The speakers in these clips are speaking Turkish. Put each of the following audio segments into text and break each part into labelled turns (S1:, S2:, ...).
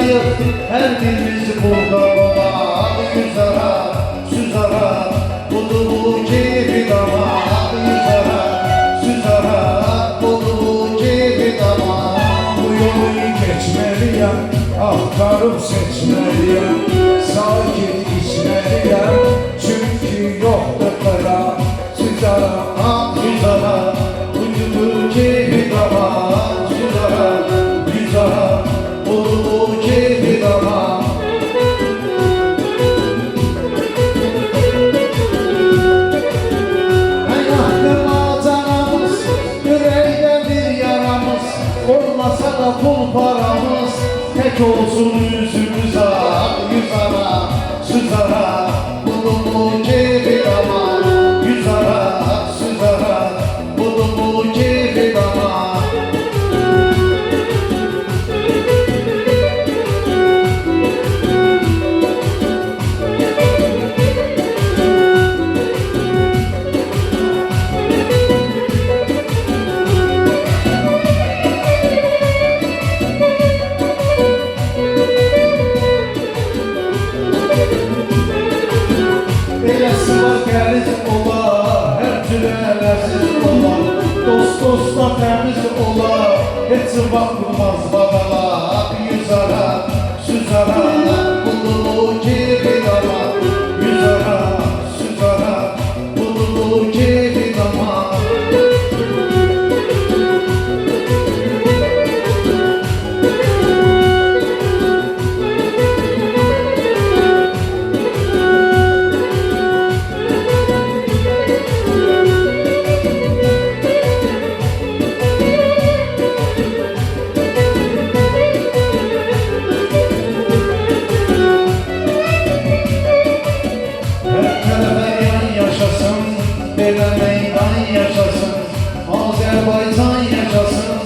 S1: buradayız, her birimiz burada baba. Yüz ara, süz ara, buldu bu keyfi dama. Yüz ara, süz ara, buldu bu keyfi dama.
S2: Bu yolu geçmeliyim, aktarıp seçmeliyim. Sakin içmeliyim, çünkü yoktur kara. Süz ara,
S1: Yüz ara, buldu bu keyfi dama. Yüz ara, yüz ara, buldu bu keyfi dama. Olmasa da pul paramız tek olsun yüzümüz ara. Yüz ara, süz ara, buldu bu keyfi dama. Yüz ara, süz ara, buldu bu keyfi dama. Elesi var gəliz ola, her türlü ələsiz ola. Dost dosta təmiz ola, heç baxılmaz babala. Yüz ara, süz ara, buldu bu keyfi dama. Yüz ara, süz ara, buldu bu keyfi dama. Belə meydan yaşasın, Azərbaycan yaşasın.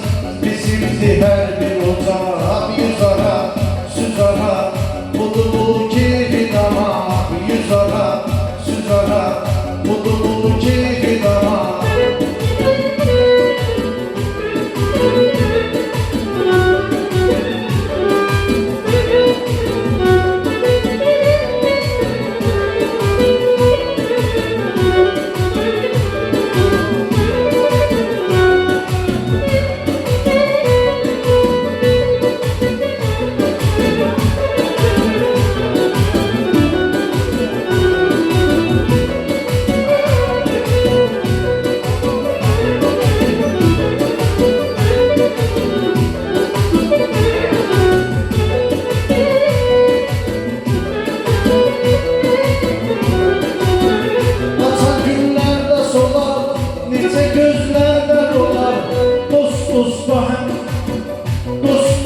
S1: Bizimdir hər bir ocaq. Yüz ara, süz ara, buldu bu keyfi dama. Yüz ara, süz ara, buldu bu keyfi dama.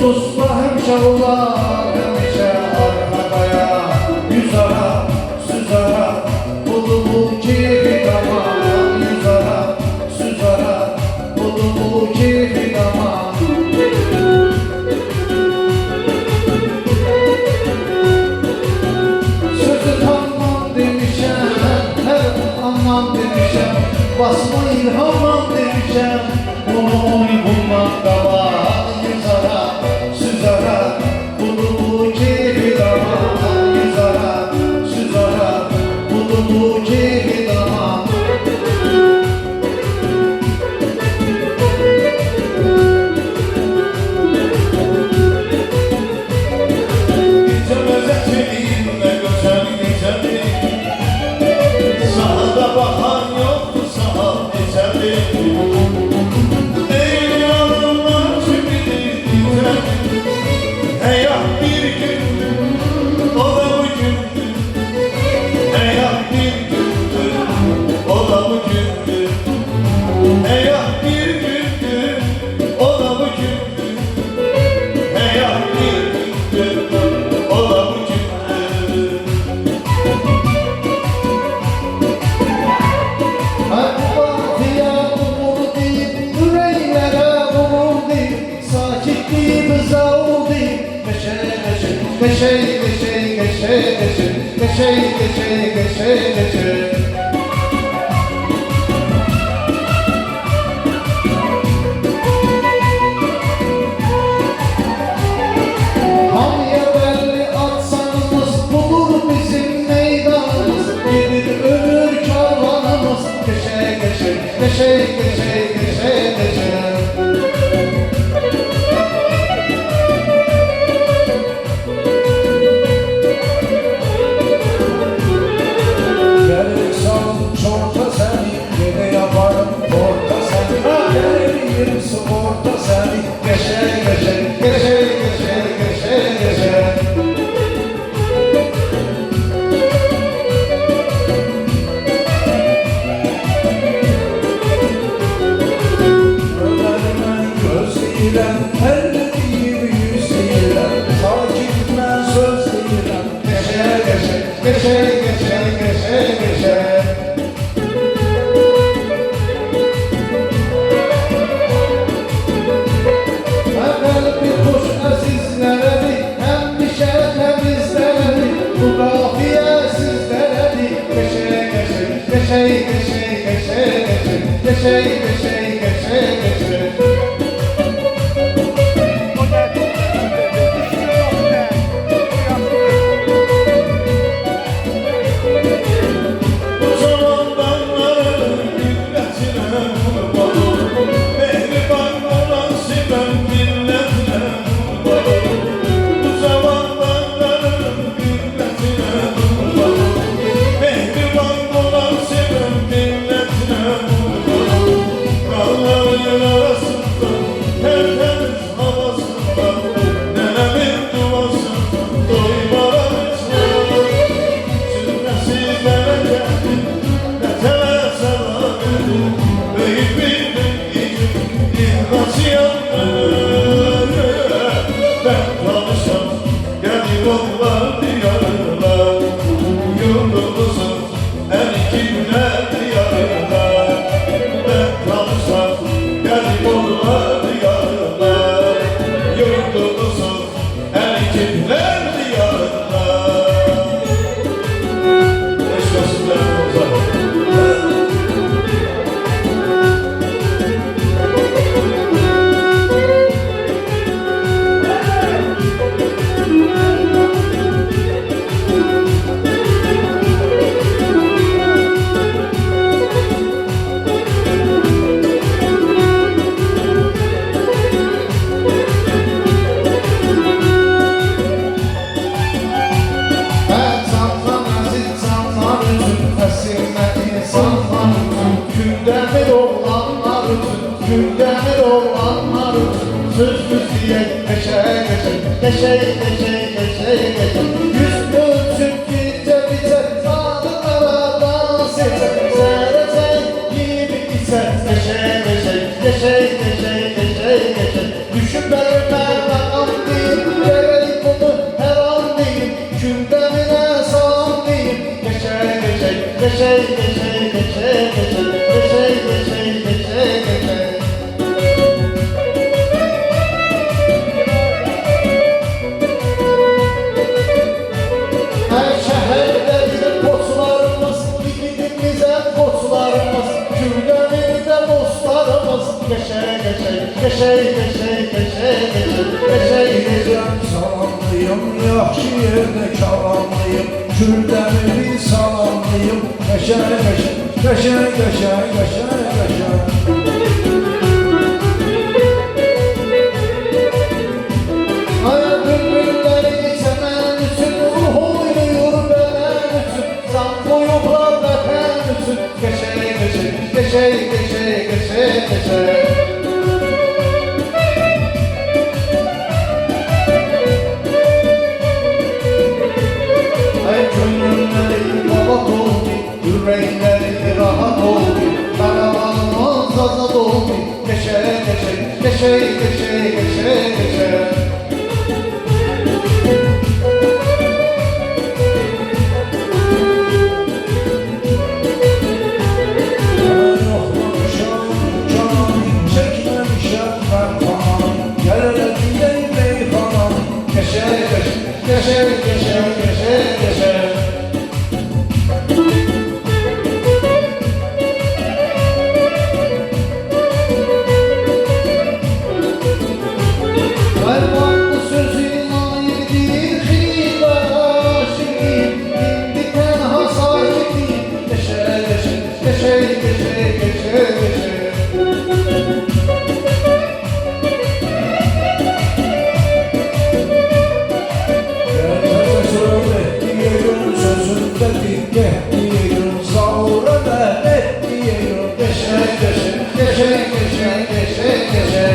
S1: Dosta hemşe olar, hemşe arkadaya. Yüz ara, süz ara, buldu bu keyfi dama. Yüz ara, süz ara, buldu bu keyfi dama. Sözü tamam demişem, her anlam demişem. Basma ilhamam demişem, bunu bundan da var. Yüz ara, süz ara, buldu bu keyfi dama. Yüz ara, süz ara, buldu bu keyfi dama.
S3: Gecemeze seninle göçen gecemi, sahada bakan yoktu sahal geçemi. Değil yanımdan çıkıdır gitmem. Heyah bir gündür, o da bu gündür. Heyah bir gündür, o da bu gündür. Heyah bir gündür, o da bu gündür. Heyah bir gündür, o da bu gündür.
S1: Batıya umur deyip, yüreklere umur deyip, sakitliğimize ol deyip, geçey, geçey, geçey, geçey, geçey, geçey, geçey, geçey. Hamıya
S2: deyirəm, əllərim yüz deyirəm, sakit mən söz deyirəm.
S1: Geçer geçer geçer geçer geçer geçer. Kalbi kuş azizleredi, hem bir şey temizleredi. Bu kafiye sizleredi. Geçer geçer geçer geçer geçer geçer geçer geçer geçer.
S3: Bu zamanların milletine kurban olurum. Mehriban olan Sibel milletine kurban olurum. Bu zamanların milletine kurban olurum. Mehriban olan Sibel milletine kurban olurum. Dağların arasında, tertemiz havasında, nenemin duasında doymaram içmem. Sürmesizlere geldim, ne tele selam edin. Büyük bildim gidip, İlhası yandım. Ben tanışam, gelip onlar diyarına. Yurdumuzun en iki güler diyarına. Ben tanışam, gelip onlar diyarına. Yurdumuzun en iki güler diyarına.
S1: Ben sanmam aziz sanmam üçün, esirme insanlar üçün, gündemir olanlar üçün, gündemir olanlar üçün, sözsüz diye geçe geçe, geçe geçe geçe geçe, yüz ölçüp bize bize, sadıklara dans etse, serecek gibi ise, geçe geçe, geçe geçe geçe geçe, düşünmelerime rakam değil, gerek bunu her an değil, gündemine salam değil, geçe geçe, geçe geçe geçe geçe, geçe geçe geçe geçe. Her şehirde bizim koçlarımız, ligimizde koçlarımız, gündemimizde dostlarımız, geçe geçe, geçe geçe geçe geçe, geçe geçe.
S2: Salamlıyım, yaxşı yerdə kalamlıyım, Kürdəmi salamlıyım, qəşəng qəşəng, qəşəng qəşəng, qəşəng qəşəng.
S1: Ay bülbülleri semen için, ruh oynuyur belen için, zan koyuplar vatan için, geçe geçe, geçe geçe geçe geçe. Ay gönülleri baba oldu, yüreğleri rahat oldu, karavanımız azad oldu, geçe geçe, geçe geçe geçe geçe.
S2: Mən yoxlamışam, canım çəkməmişəm mən tamam, gəl elə deyək meyxanam.
S1: Geçe geçe, geçe geçe geçe geçe. Fermanlı sözün ayırdı, hıyla şirin, indi tenha sahibi, geçe geçe, geçe geçe geçe geçe.
S2: Gəl söyle, deyirəm sözündə diqqət, deyirəm savra lənət, deyirəm
S1: Geçe geçe, geçe geçe geçe geçe.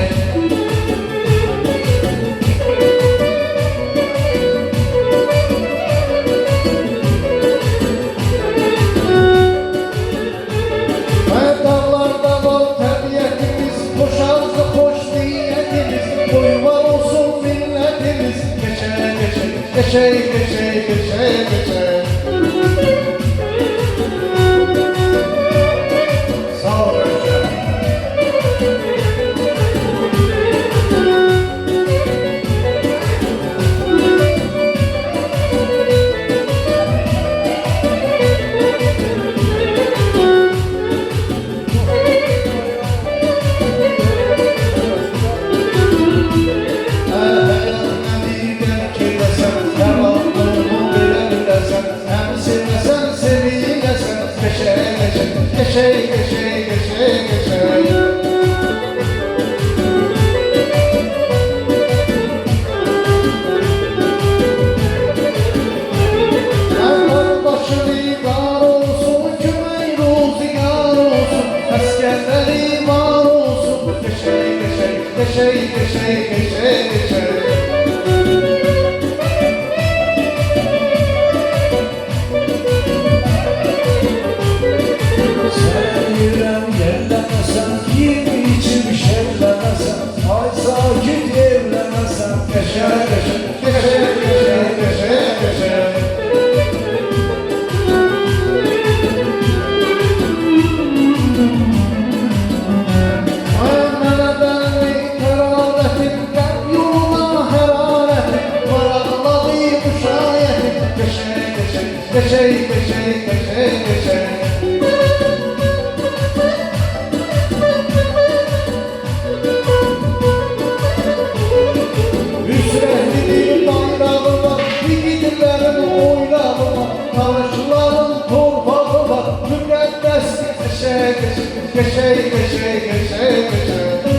S1: Ve dağlarda bol tabiatimiz, boşaldı hoş niyetimiz, Geçey, geçey, geçey, geçey. Sağ ol hocam. Geçey, geçey, geçey, geçey. Erman başını dar olsun, kömeği ruzigar olsun, askerleri var olsun. Geçey, geçey, geçey, geçey, geçey, geçey.
S2: Sen yüreğim yerlemesen, yirmi içim şerlemesen, ay sakit evlemesen,
S1: Geçey, geçey, geçey, geçey, geçey. Mənə bənlik hərarətim, qəlb yoluna hərarətim, varaqladı müşayətim. Geçey, geçey, geçey, geçey, geçey, geçey. Hüsrevlidir bayrağı var, yiğitlərin oynağı var, tanışların torpağı var, müqəddəs geçey, geçey, geçey, geçey, geçey, geçey.